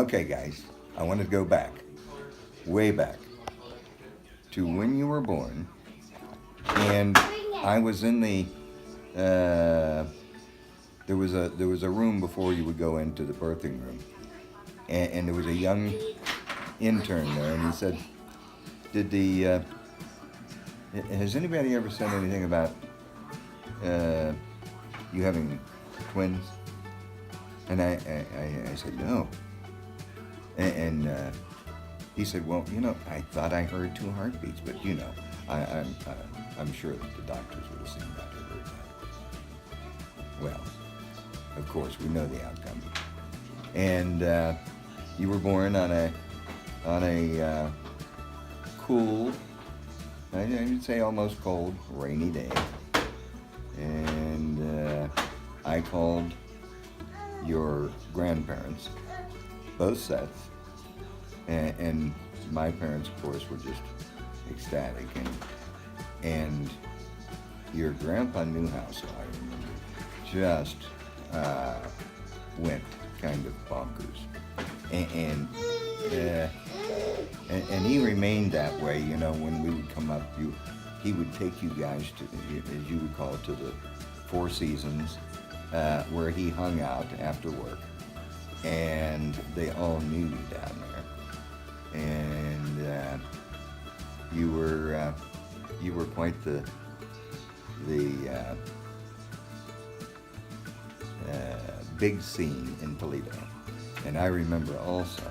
Okay, guys, I want to go back, way back, to when you were born, and I was in the. There was a room before you would go into the birthing room, and there was a young intern there, and he said, "Did the has anybody ever said anything about uh, you having twins?" And I said, "No." And he said, "Well, I thought I heard two heartbeats, but I'm sure that the doctors would have seen that or heard that." Well, of course, we know the outcome. And you were born on a cool, I'd say almost cold, rainy day. And I called your grandparents, both sets, and my parents, of course, were just ecstatic. And your grandpa Newhouse, I remember, just went kind of bonkers. And he remained that way, when we would come up, he would take you guys to, as you would call it, to the Four Seasons, where he hung out after work. And they all knew you down there. And you were quite the big scene in Toledo. And I remember also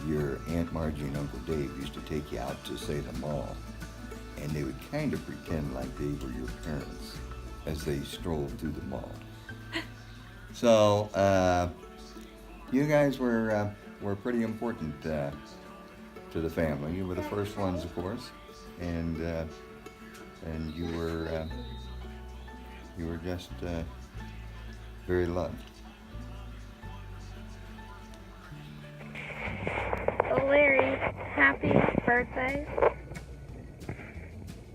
your Aunt Margie and Uncle Dave used to take you out to, say, the mall, and they would kind of pretend like they were your parents as they strolled through the mall. So you guys were pretty important to the family. You were the first ones, of course, and you were just very loved. Oh, Larry, happy birthday.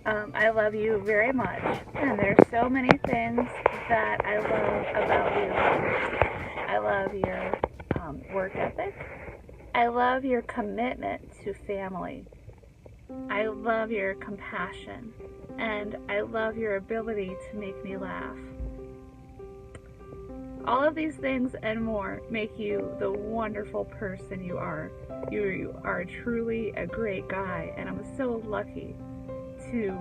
I love you very much, and there's so many things that I love about you. I love your work ethic. I love your commitment to family. I love your compassion, and I love your ability to make me laugh. All of these things and more make you the wonderful person you are. You are truly a great guy, and I'm so lucky to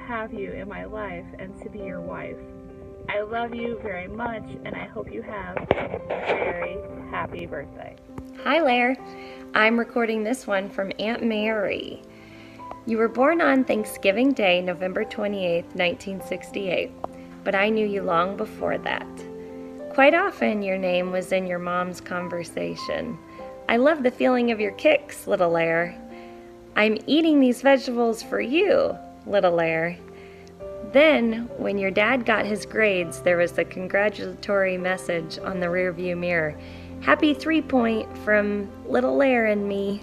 have you in my life and to be your wife. I love you very much, and I hope you have a very happy birthday. Hi, Lair. I'm recording this one from Aunt Mary. You were born on Thanksgiving Day, November 28th, 1968, but I knew you long before that. Quite often your name was in your mom's conversation. I love the feeling of your kicks, little Lair. I'm eating these vegetables for you, little Lair. Then, when your dad got his grades, there was a congratulatory message on the rearview mirror. Happy 3-point from little Lair and me.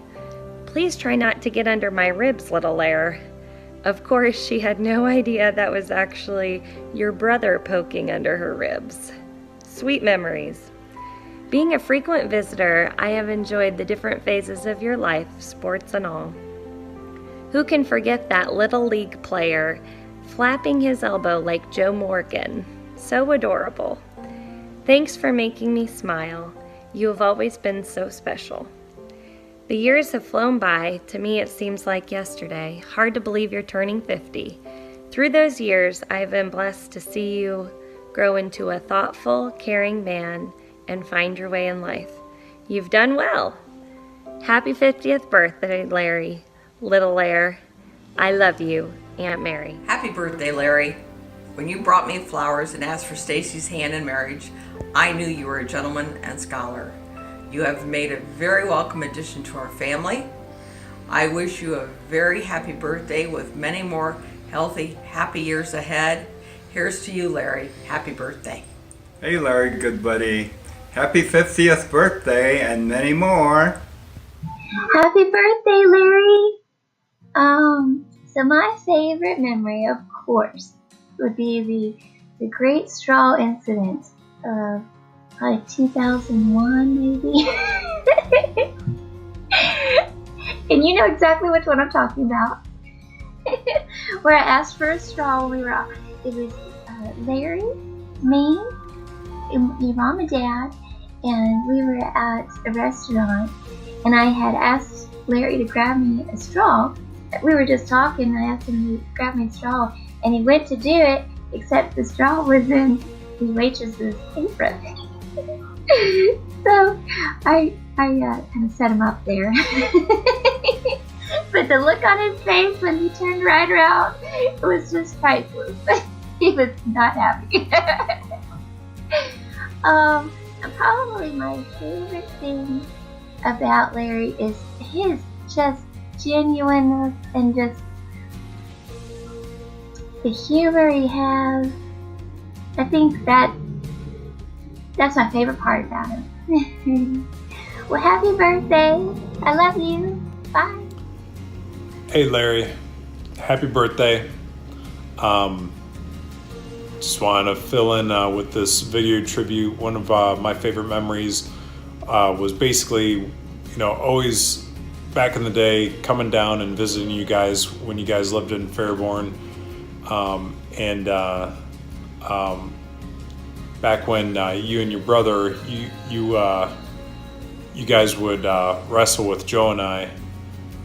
Please try not to get under my ribs, little Lair. Of course, she had no idea that was actually your brother poking under her ribs. Sweet memories. Being a frequent visitor, I have enjoyed the different phases of your life, sports and all. Who can forget that little league player flapping his elbow like Joe Morgan? So adorable. Thanks for making me smile. You have always been so special. The years have flown by. To me, it seems like yesterday. Hard to believe you're turning 50. Through those years, I have been blessed to see you grow into a thoughtful, caring man and find your way in life. You've done well. Happy 50th birthday, Larry. Little Lair. I love you, Aunt Mary. Happy birthday, Larry. When you brought me flowers and asked for Stacy's hand in marriage, I knew you were a gentleman and scholar. You have made a very welcome addition to our family. I wish you a very happy birthday with many more healthy, happy years ahead. Here's to you, Larry. Happy birthday. Hey, Larry, good buddy. Happy 50th birthday and many more. Happy birthday, Larry. So my favorite memory, of course, would be the great straw incident of probably 2001 maybe. And you know exactly which one I'm talking about. Where I asked for a straw when we were out. It was Larry, me, your mom and dad, and we were at a restaurant, and I had asked Larry to grab me a straw. We were just talking, and I asked him to grab me a straw, and he went to do it, except the straw was in the waitress's apron. So I kind of set him up there. But the look on his face when he turned right around, it was just priceless. He was not happy. Probably my favorite thing about Larry is his just genuineness and just the humor he has. I think that's my favorite part about him. Well, happy birthday. I love you. Bye. Hey Larry, happy birthday. Just want to fill in with this video tribute. One of my favorite memories was basically, always back in the day coming down and visiting you guys when you guys lived in Fairborn. Back when you and your brother, you guys would wrestle with Joe and I,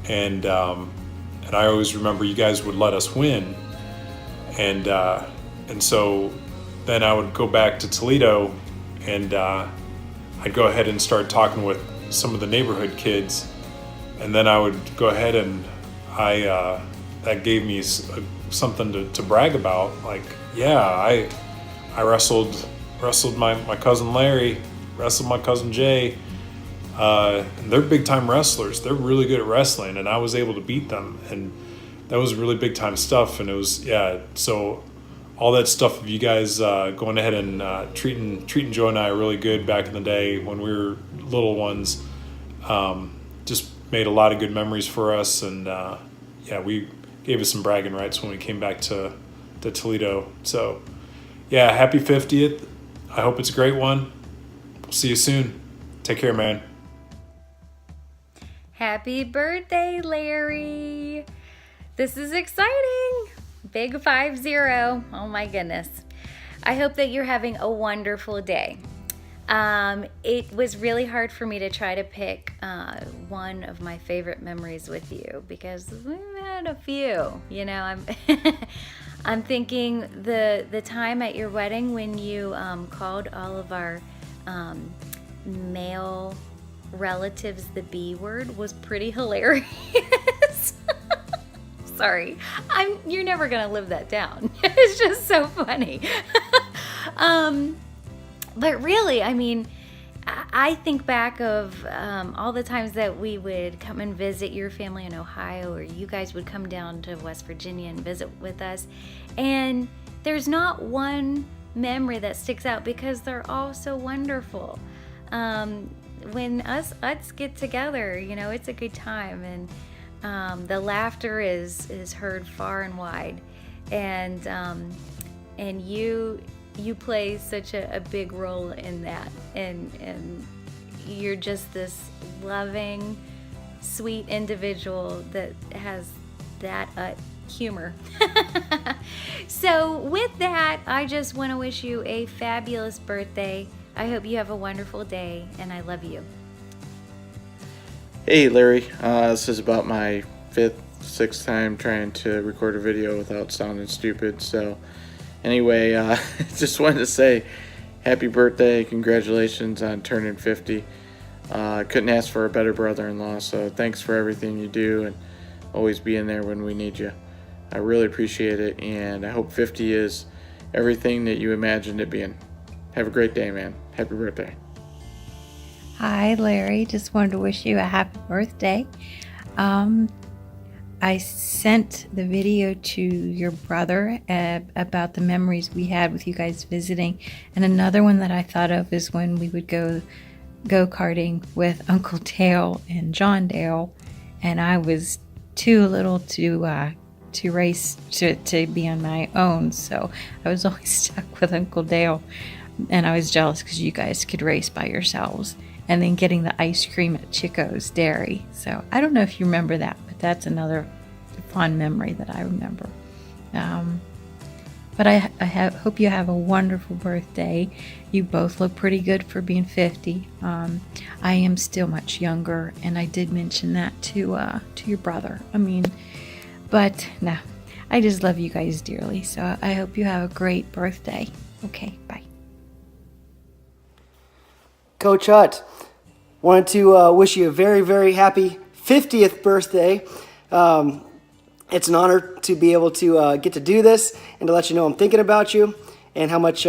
and I always remember you guys would let us win, and so then I would go back to Toledo, and I'd go ahead and start talking with some of the neighborhood kids, and then I would go ahead and that gave me something to brag about. Like, yeah, I wrestled my cousin Larry, wrestled my cousin Jay. And they're big time wrestlers. They're really good at wrestling, and I was able to beat them, and that was really big time stuff. And it was, so all that stuff of you guys going ahead and treating Joe and I really good back in the day when we were little ones, just made a lot of good memories for us. And we gave us some bragging rights when we came back to Toledo. So happy 50th. I hope it's a great one. We'll see you soon. Take care, man. Happy birthday, Larry. This is exciting. Big 50. Oh my goodness. I hope that you're having a wonderful day. It was really hard for me to try to pick one of my favorite memories with you because we've had a few. I'm thinking the time at your wedding when you called all of our male relatives the B word was pretty hilarious. Sorry, you're never gonna live that down. It's just so funny. But really, I mean, I think back of all the times that we would come and visit your family in Ohio, or you guys would come down to West Virginia and visit with us, and there's not one memory that sticks out because they're all so wonderful. When us Utts get together, it's a good time, and the laughter is heard far and wide, and you play such a big role in that, and you're just this loving, sweet individual that has that humor. So with that, I just want to wish you a fabulous birthday. I hope you have a wonderful day, and I love you. Hey Larry, this is about my 6th time trying to record a video without sounding stupid. So anyway, just wanted to say happy birthday, congratulations on turning 50. Couldn't ask for a better brother-in-law, so thanks for everything you do and always being there when we need you. I really appreciate it, and I hope 50 is everything that you imagined it being. Have a great day, man. Happy birthday. Hi, Larry. Just wanted to wish you a happy birthday. I sent the video to your brother about the memories we had with you guys visiting. And another one that I thought of is when we would go go-karting with Uncle Dale and John Dale. And I was too little to race to be on my own. So I was always stuck with Uncle Dale. and I was jealous because you guys could race by yourselves. And then getting the ice cream at Chico's Dairy. So I don't know if you remember that, but that's another fond memory that I remember. But I hope you have a wonderful birthday. You both look pretty good for being 50. I am still much younger, and I did mention that to your brother. But no, I just love you guys dearly. So I hope you have a great birthday. Okay, bye. Coach Utt, wanted to wish you a very, very happy 50th birthday. It's an honor to be able to get to do this and to let you know I'm thinking about you and how much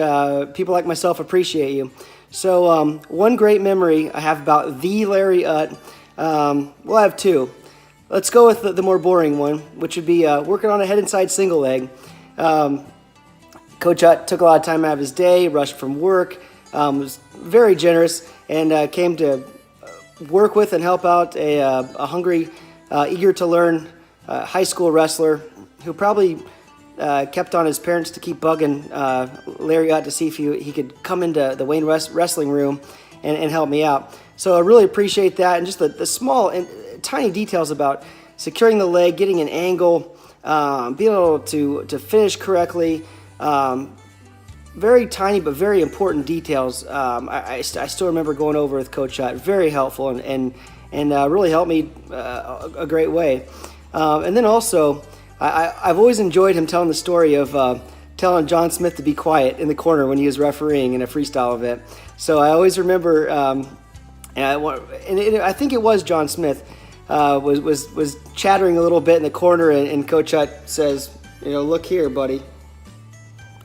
people like myself appreciate you. So one great memory I have about the Larry Utt, well, I have two. Let's go with the more boring one, which would be working on a head and side single leg. Coach Utt took a lot of time out of his day, rushed from work, was very generous, and came to work with and help out a hungry, eager to learn high school wrestler who probably kept on his parents to keep bugging Larry Utt to see if he could come into the Wayne wrestling room and help me out. So I really appreciate that, and just the small and tiny details about securing the leg, getting an angle, being able to finish correctly. Very tiny but very important details. I still remember going over with Coach Utt. Very helpful and really helped me a great way. And then also, I've always enjoyed him telling the story of telling John Smith to be quiet in the corner when he was refereeing in a freestyle event. So I always remember, and I think it was John Smith was chattering a little bit in the corner, and Coach Utt says, look here, buddy.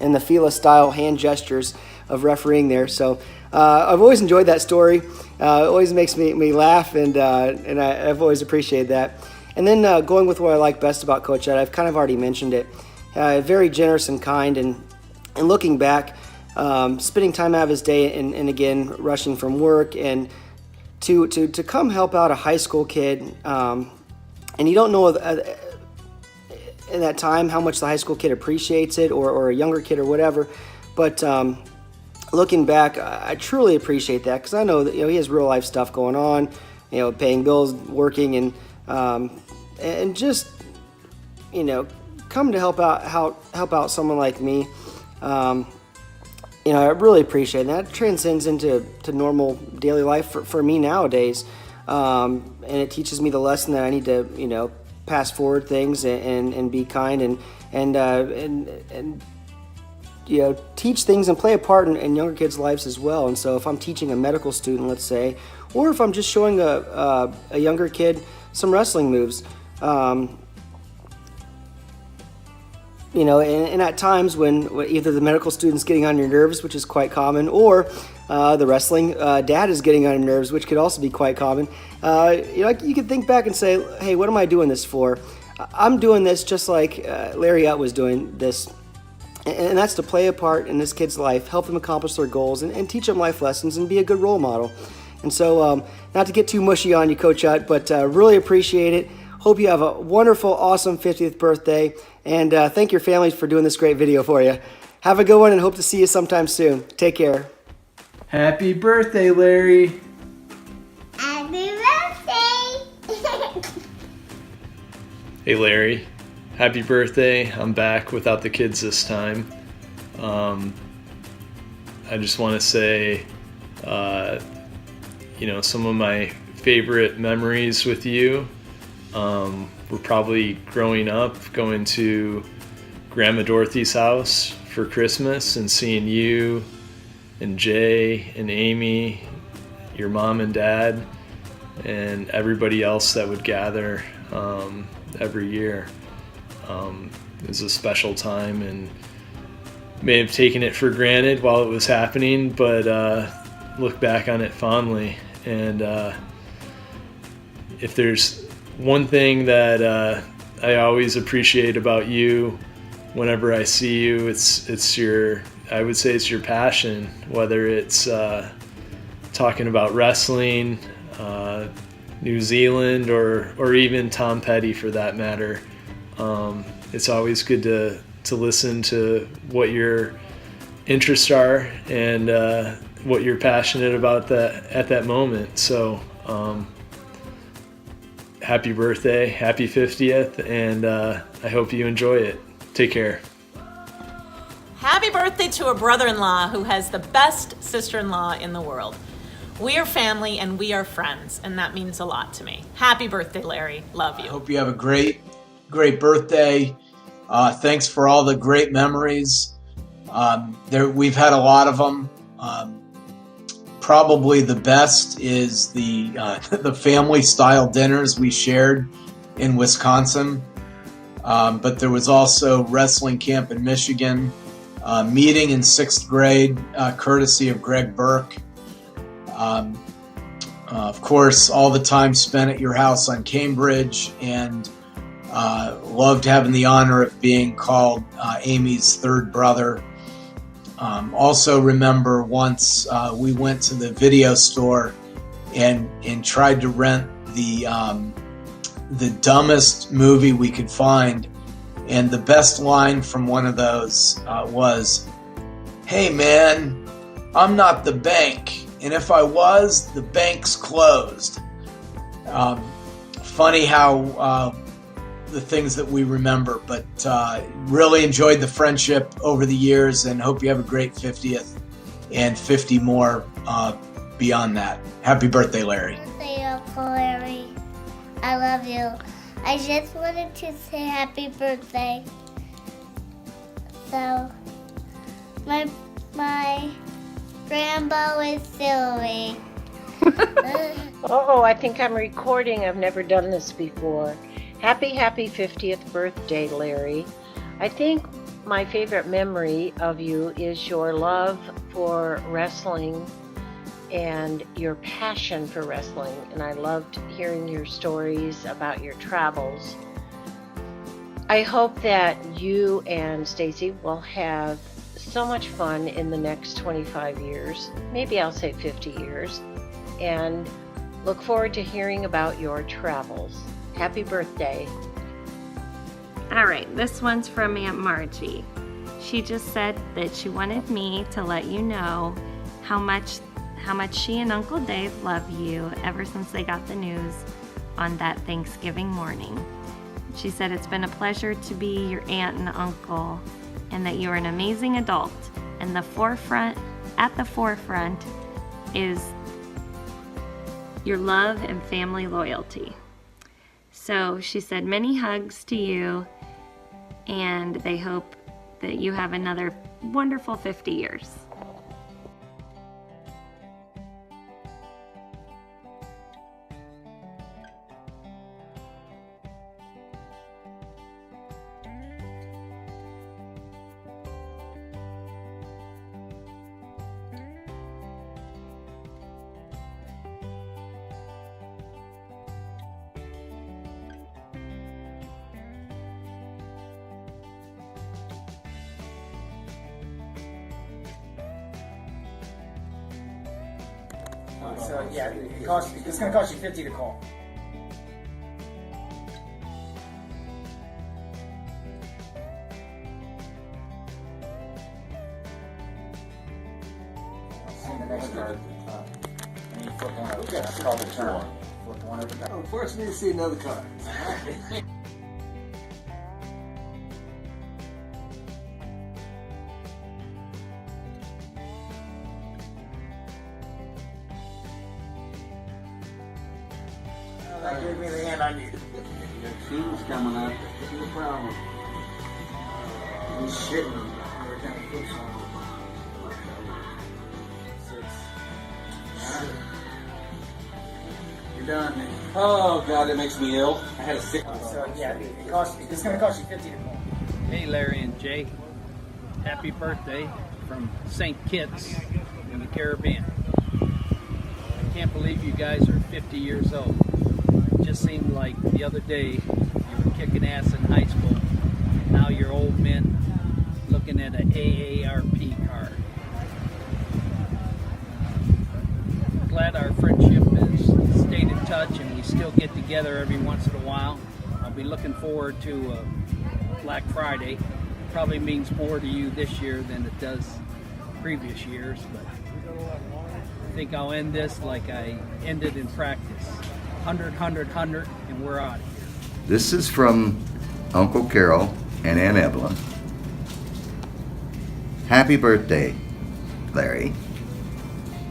And the Fila style hand gestures of refereeing there. So I've always enjoyed that story. It always makes me laugh, and I've always appreciated that. And then going with what I like best about Coach Utt, I've kind of already mentioned it. Very generous and kind, and looking back, spending time out of his day, and again rushing from work, and to come help out a high school kid, and you don't know in that time how much the high school kid appreciates it, or a younger kid or whatever, but looking back, I truly appreciate that, because I know that he has real life stuff going on, paying bills, working, and just come to help out someone like me. I really appreciate it. That transcends into normal daily life for me nowadays, and it teaches me the lesson that I need to pass forward things and be kind and teach things and play a part in younger kids' lives as well. And so if I'm teaching a medical student, let's say, or if I'm just showing a younger kid some wrestling moves, and at times when either the medical student's getting on your nerves, which is quite common, or the wrestling dad is getting on your nerves, which could also be quite common, you can think back and say, hey, what am I doing this for? I'm doing this just like Larry Utt was doing this, and that's to play a part in this kid's life, help them accomplish their goals, and teach them life lessons and be a good role model. And so, not to get too mushy on you, Coach Utt, but really appreciate it. Hope you have a wonderful, awesome 50th birthday, and thank your families for doing this great video for you. Have a good one, and hope to see you sometime soon. Take care. Happy birthday, Larry. Happy birthday! Hey, Larry. Happy birthday. I'm back without the kids this time. I just want to say, some of my favorite memories with you were probably growing up, going to Grandma Dorothy's house for Christmas and seeing you and Jay and Amy, your mom and dad, and everybody else that would gather every year. It was a special time, and may have taken it for granted while it was happening, but look back on it fondly. And if there's one thing that I always appreciate about you whenever I see you, it's your passion, whether it's talking about wrestling, New Zealand, or even Tom Petty for that matter. It's always good to listen to what you're interests are and what you're passionate about at that moment. So happy birthday, happy 50th, and I hope you enjoy it. Take care. Happy birthday to a brother-in-law who has the best sister-in-law in the world. We are family and we are friends, and that means a lot to me. Happy birthday, Larry. Love you. I hope you have a great birthday. Thanks for all the great memories. We've had a lot of them. Probably the best is the family-style dinners we shared in Wisconsin. But there was also wrestling camp in Michigan, meeting in 6th grade, courtesy of Greg Burke. Of course, all the time spent at your house on Cambridge, and loved having the honor of being called Amy's third brother. Also remember once we went to the video store and tried to rent the dumbest movie we could find, and the best line from one of those was, "Hey man, I'm not the bank, and if I was, the bank's closed." Funny how the things that we remember, but really enjoyed the friendship over the years, and hope you have a great 50th and 50 more beyond that. Happy birthday, Larry. Birthday, Uncle Larry. I love you. I just wanted to say happy birthday. So, my Rambo is Sylvie. Oh, I think I'm recording. I've never done this before. Happy 50th birthday, Larry. I think my favorite memory of you is your love for wrestling and your passion for wrestling. And I loved hearing your stories about your travels. I hope that you and Stacy will have so much fun in the next 25 years. Maybe I'll say 50 years. And look forward to hearing about your travels. Happy birthday. All right, this one's from Aunt Margie. She just said that she wanted me to let you know how much she and Uncle Dave love you ever since they got the news on that Thanksgiving morning. She said it's been a pleasure to be your aunt and uncle, and that you're an amazing adult, and at the forefront is your love and family loyalty. So she said many hugs to you, and they hope that you have another wonderful 50 years. So yeah, it's going to cost you $50 to call. See the next card. And you flip one over. That's called a turn. Flip one over. Oh, first we need to see another card. That gave me the hand I needed. Shoes coming up. No problem. He's shitting me. Every time he puts on. 6. You're done, man. Oh God, that makes me ill. I had a sick. So yeah, it's going to cost you $50 to call. Hey Larry and Jay, happy birthday from St. Kitts in the Caribbean. I can't believe you guys are 50 years old. It just seemed like the other day you were kicking ass in high school. Now you're old men looking at an AARP card. Glad our friendship has stayed in touch and we still get together every once in a while. I'll be looking forward to Black Friday. Probably means more to you this year than it does previous years, but I think I'll end this like I ended in practice. 100, 100, 100, and we're out of here. This is from Uncle Carol and Aunt Evelyn. Happy birthday, Larry.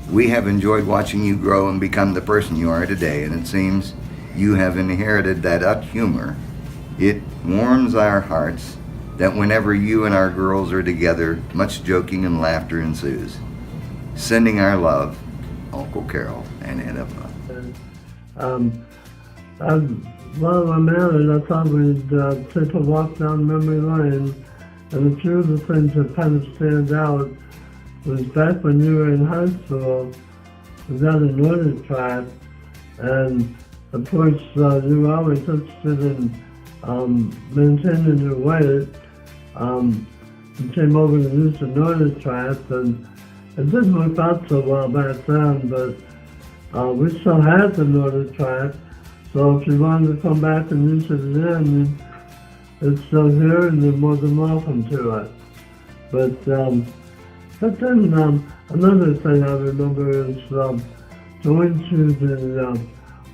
We have enjoyed watching you grow and become the person you are today, and it seems you have inherited that Utt humor. It warms our hearts that whenever you and our girls are together, much joking and laughter ensues. Sending our love, Uncle Carol and Aunt Evelyn. While I'm married, I thought we'd take a walk down memory lane, and a few of the things that kind of stand out was back when you were in high school, we got an order track, and of course you were always interested in maintaining your weight. You came over to use the order track, and it didn't work out so well back then, but we still had the order track, so if you wanted to come back and use it again, it's still here and you're more than welcome to it. But then another thing I remember is going to the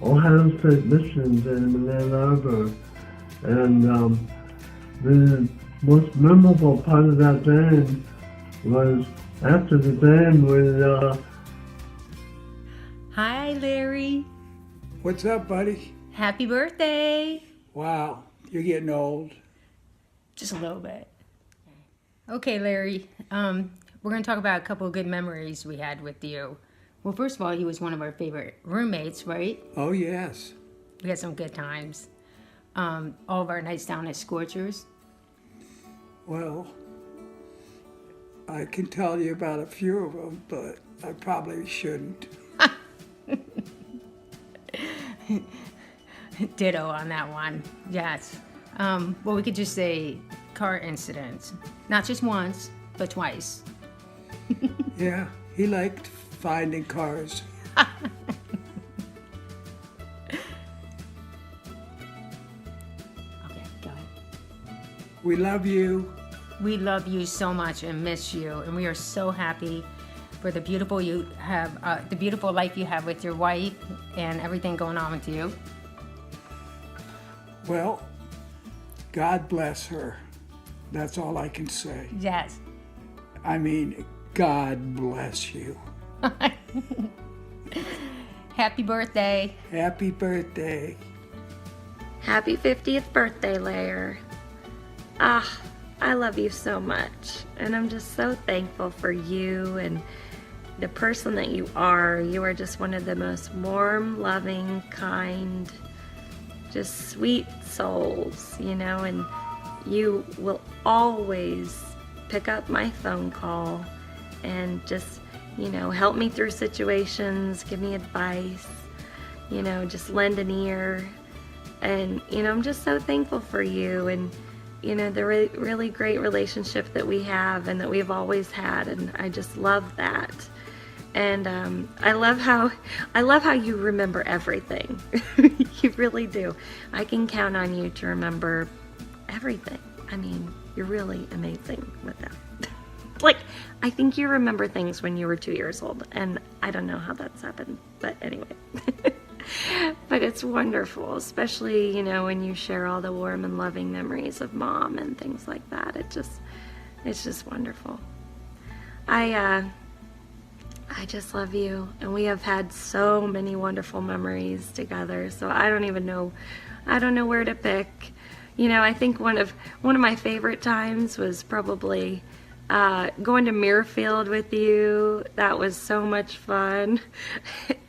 Ohio State Michigan game in Ann Arbor, and the most memorable part of that game was after the game we Hi, Larry. What's up, buddy? Happy birthday. Wow, you're getting old. Just a little bit. Okay, Larry. We're going to talk about a couple of good memories we had with you. Well, first of all, he was one of our favorite roommates, right? Oh, yes. We had some good times. All of our nights down at Scorchers. Well, I can tell you about a few of them, but I probably shouldn't. Ditto on that one. Yes. Well, we could just say car incidents. Not just once, but twice. Yeah, he liked finding cars. Okay, go ahead. We love you. We love you so much and miss you, and we are so happy for the beautiful you have, the beautiful life you have with your wife and everything going on with you. Well, God bless her. That's all I can say. Yes. I mean, God bless you. Happy birthday. Happy birthday. Happy 50th birthday, Lair. I love you so much, and I'm just so thankful for you and the person that you are. You are just one of the most warm, loving, kind, just sweet souls, you know, and you will always pick up my phone call and just, you know, help me through situations, give me advice, you know, just lend an ear. And, you know, I'm just so thankful for you and, you know, the really great relationship that we have and that we've always had, and I just love that. And I love how you remember everything. You really do. I can count on you to remember everything. I mean, you're really amazing with that. Like, I think you remember things when you were 2 years old, and I don't know how that's happened, but anyway. But it's wonderful, especially, you know, when you share all the warm and loving memories of Mom and things like that. It's just wonderful. I just love you, and we have had so many wonderful memories together, so I don't know where to pick. You know, I think one of my favorite times was probably going to Muirfield with you. That was so much fun.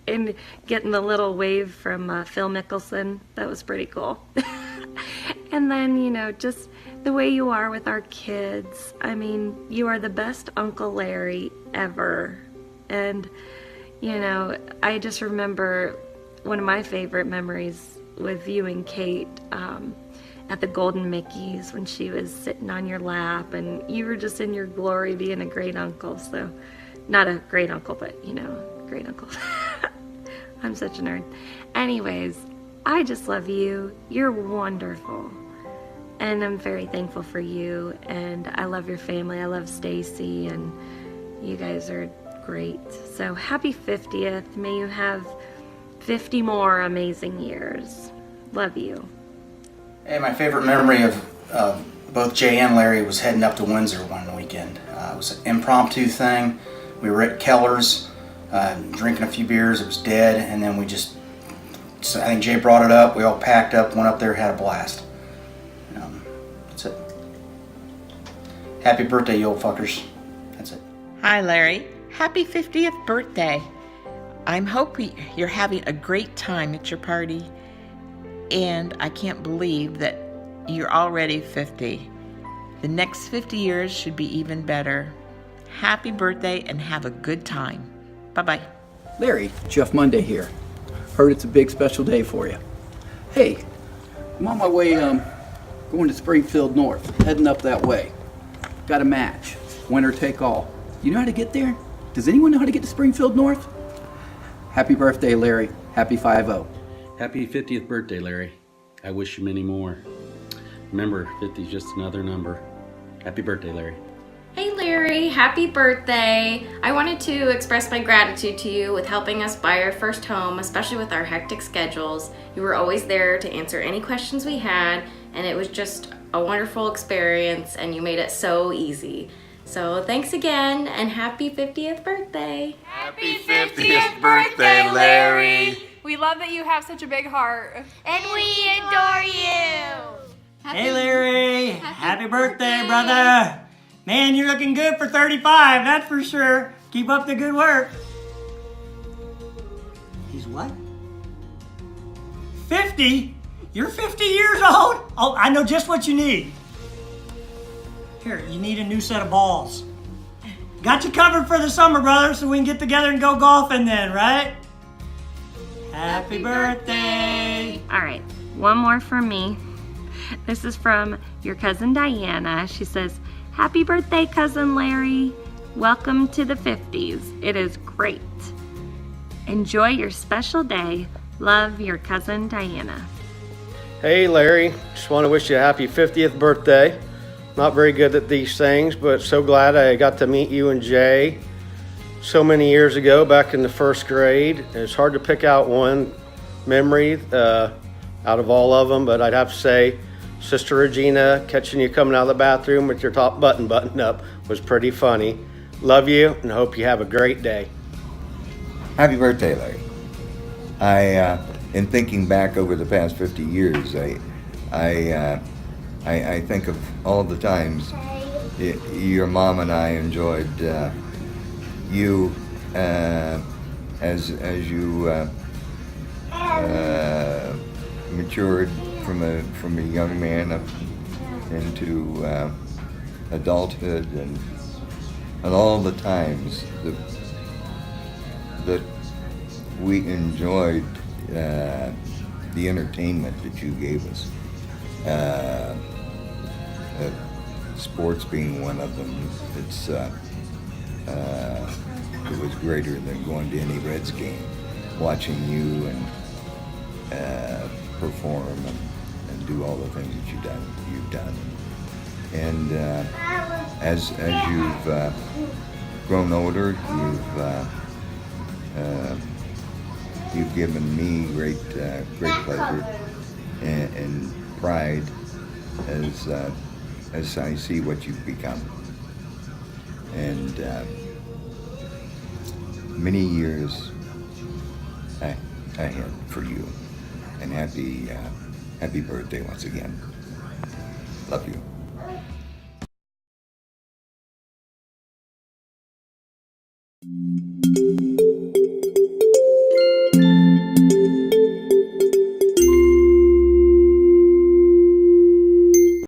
And getting the little wave from Phil Mickelson. That was pretty cool. And then, you know, just the way you are with our kids. I mean, you are the best Uncle Larry ever. And, you know, I just remember one of my favorite memories with you and Kate at the Golden Mickey's when she was sitting on your lap and you were just in your glory being a great uncle. So, not a great uncle, but, you know, great uncle. I'm such a nerd. Anyways, I just love you. You're wonderful. And I'm very thankful for you. And I love your family. I love Stacy. And, You guys are great. So happy 50th. May you have 50 more amazing years. Love you. Hey, my favorite memory of both Jay and Larry was heading up to Windsor one weekend. It was an impromptu thing. We were at Keller's, drinking a few beers. It was dead, and then so I think Jay brought it up. We all packed up, went up there, had a blast. That's it. Happy birthday, you old fuckers. That's it. Hi, Larry. Happy 50th birthday. I'm hoping you're having a great time at your party, and I can't believe that you're already 50. The next 50 years should be even better. Happy birthday and have a good time. Bye-bye. Larry, Jeff Monday here. Heard it's a big special day for you. Hey, I'm on my way going to Springfield North, heading up that way. Got a match, winner take all. You know how to get there? Does anyone know how to get to Springfield North? Happy birthday, Larry. Happy 5-0. Happy 50th birthday, Larry. I wish you many more. Remember, 50 is just another number. Happy birthday, Larry. Hey Larry, happy birthday. I wanted to express my gratitude to you with helping us buy our first home, especially with our hectic schedules. You were always there to answer any questions we had, and it was just a wonderful experience, and you made it so easy. So thanks again, and happy 50th birthday. Happy 50th birthday, Larry. We love that you have such a big heart. And we adore you. Hey Larry, happy birthday, brother. Man, you're looking good for 35, that's for sure. Keep up the good work. He's what? 50? You're 50 years old? Oh, I know just what you need. Here, you need a new set of balls. Got you covered for the summer, brother, so we can get together and go golfing then, right? Happy birthday. All right, one more from me. This is from your cousin Diana. She says, happy birthday, cousin Larry. Welcome to the 50s. It is great. Enjoy your special day. Love, your cousin Diana. Hey Larry, just want to wish you a happy 50th birthday. Not very good at these things, but so glad I got to meet you and Jay so many years ago, back in the first grade. It's hard to pick out one memory out of all of them, but I'd have to say Sister Regina catching you coming out of the bathroom with your top button buttoned up was pretty funny. Love you and hope you have a great day. Happy birthday, Larry. In thinking back over the past 50 years, I think of all the times your mom and I enjoyed you as you matured from a young man up into adulthood, and all the times that we enjoyed the entertainment that you gave us. Sports being one of them. It was greater than going to any Reds game, watching you and perform and do all the things that you've done. And as you've grown older, you've given me great pleasure and pride as I see what you've become. And many years ahead for you. And happy birthday once again. Love you.